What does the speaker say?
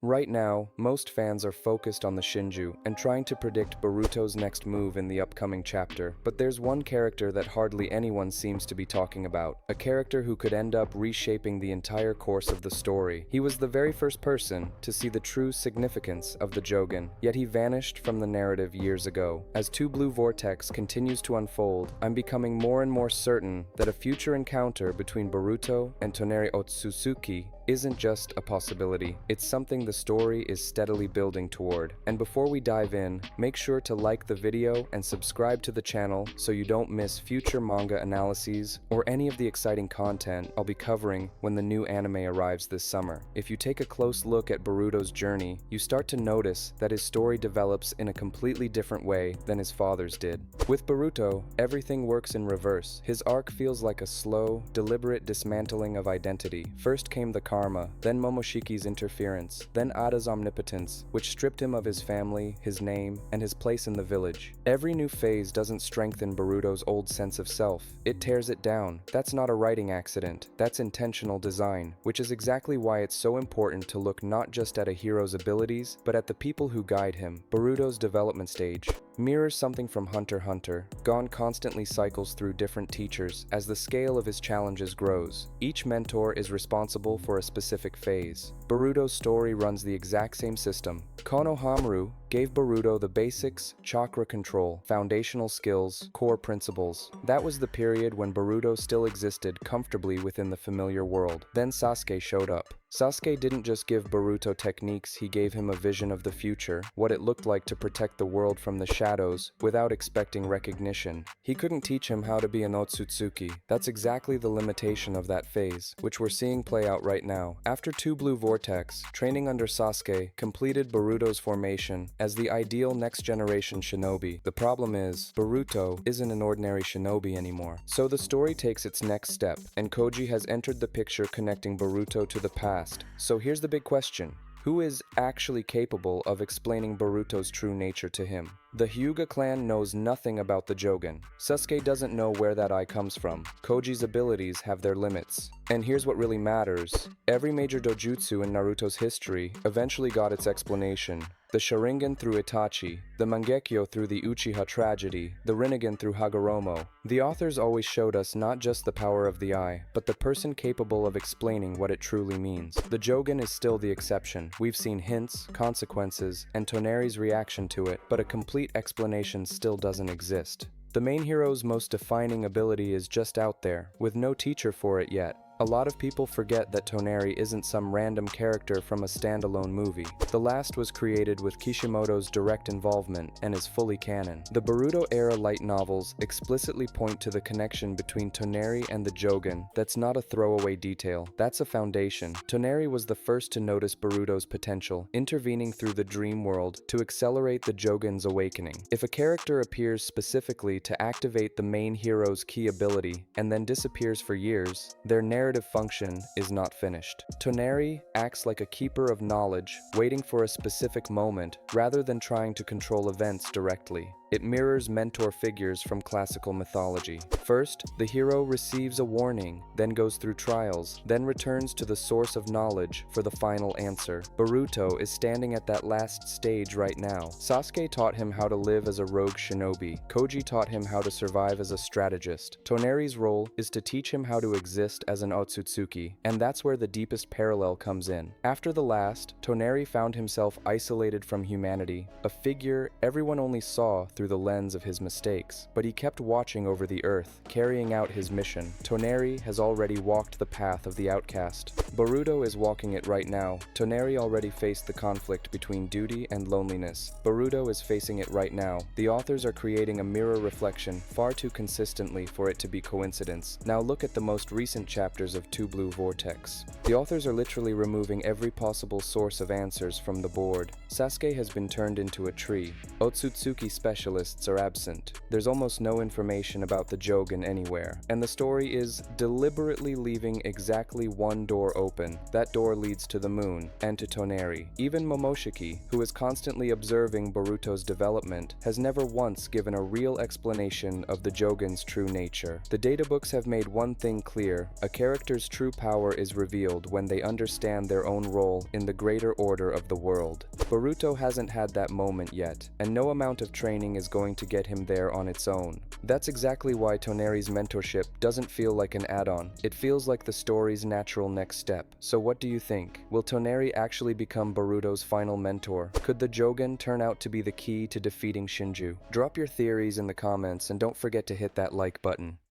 Right now, most fans are focused on the Shinju and trying to predict Boruto's next move in the upcoming chapter, but there's one character that hardly anyone seems to be talking about, a character who could end up reshaping the entire course of the story. He was the very first person to see the true significance of the Jogan, yet he vanished from the narrative years ago. As Two Blue Vortex continues to unfold, I'm becoming more and more certain that a future encounter between Boruto and Toneri Otsutsuki isn't just a possibility, it's something the story is steadily building toward. And before we dive in, make sure to like the video and subscribe to the channel so you don't miss future manga analyses or any of the exciting content I'll be covering when the new anime arrives this summer. If you take a close look at Boruto's journey, you start to notice that his story develops in a completely different way than his father's did. With Boruto, everything works in reverse. His arc feels like a slow, deliberate dismantling of identity. First came the karma, then Momoshiki's interference, then Ada's omnipotence, which stripped him of his family, his name, and his place in the village. Every new phase doesn't strengthen Boruto's old sense of self, it tears it down. That's not a writing accident, that's intentional design, which is exactly why it's so important to look not just at a hero's abilities, but at the people who guide him. Boruto's development stage mirrors something from Hunter x Hunter. Gon constantly cycles through different teachers as the scale of his challenges grows. Each mentor is responsible for a specific phase. Boruto's story runs the exact same system. Konohamaru gave Boruto the basics, chakra control, foundational skills, core principles. That was the period when Boruto still existed comfortably within the familiar world. Then Sasuke showed up. Sasuke didn't just give Boruto techniques, he gave him a vision of the future, what it looked like to protect the world from the shadows without expecting recognition. He couldn't teach him how to be an Otsutsuki. That's exactly the limitation of that phase, which we're seeing play out right now. After Two Blue Vortex, training under Sasuke completed Boruto's formation as the ideal next-generation shinobi. The problem is, Boruto isn't an ordinary shinobi anymore. So the story takes its next step, and Koji has entered the picture connecting Boruto to the past. So here's the big question. Who is actually capable of explaining Boruto's true nature to him? The Hyuga clan knows nothing about the Jogan. Sasuke doesn't know where that eye comes from. Koji's abilities have their limits. And here's what really matters. Every major dojutsu in Naruto's history eventually got its explanation. The Sharingan through Itachi, the Mangekyo through the Uchiha tragedy, the Rinnegan through Hagoromo. The authors always showed us not just the power of the eye, but the person capable of explaining what it truly means. The Jogan is still the exception. We've seen hints, consequences, and Toneri's reaction to it, but a complete explanation still doesn't exist. The main hero's most defining ability is just out there, with no teacher for it yet. A lot of people forget that Toneri isn't some random character from a standalone movie. The last was created with Kishimoto's direct involvement and is fully canon. The Boruto-era light novels explicitly point to the connection between Toneri and the Jogan. That's not a throwaway detail, that's a foundation. Toneri was the first to notice Boruto's potential, intervening through the dream world to accelerate the Jogan's awakening. If a character appears specifically to activate the main hero's key ability and then disappears for years, their narrative function is not finished. Toneri acts like a keeper of knowledge, waiting for a specific moment rather than trying to control events directly. It mirrors mentor figures from classical mythology. First, the hero receives a warning, then goes through trials, then returns to the source of knowledge for the final answer. Boruto is standing at that last stage right now. Sasuke taught him how to live as a rogue shinobi. Koji taught him how to survive as a strategist. Toneri's role is to teach him how to exist as an Otsutsuki, and that's where the deepest parallel comes in. After the last, Toneri found himself isolated from humanity, a figure everyone only saw through the lens of his mistakes, but he kept watching over the earth, carrying out his mission. Toneri has already walked the path of the outcast. Boruto is walking it right now. Toneri already faced the conflict between duty and loneliness. Boruto is facing it right now. The authors are creating a mirror reflection far too consistently for it to be coincidence. Now look at the most recent chapters of Two Blue Vortex. The authors are literally removing every possible source of answers from the board. Sasuke has been turned into a tree. Otsutsuki special specialists are absent. There's almost no information about the Jogan anywhere, and the story is deliberately leaving exactly one door open. That door leads to the moon, and to Toneri. Even Momoshiki, who is constantly observing Boruto's development, has never once given a real explanation of the Jogan's true nature. The databooks have made one thing clear: a character's true power is revealed when they understand their own role in the greater order of the world. Boruto hasn't had that moment yet, and no amount of training is going to get him there on its own. That's exactly why Toneri's mentorship doesn't feel like an add-on. It feels like the story's natural next step. So what do you think? Will Toneri actually become Boruto's final mentor? Could the Jogan turn out to be the key to defeating Shinju? Drop your theories in the comments and don't forget to hit that like button.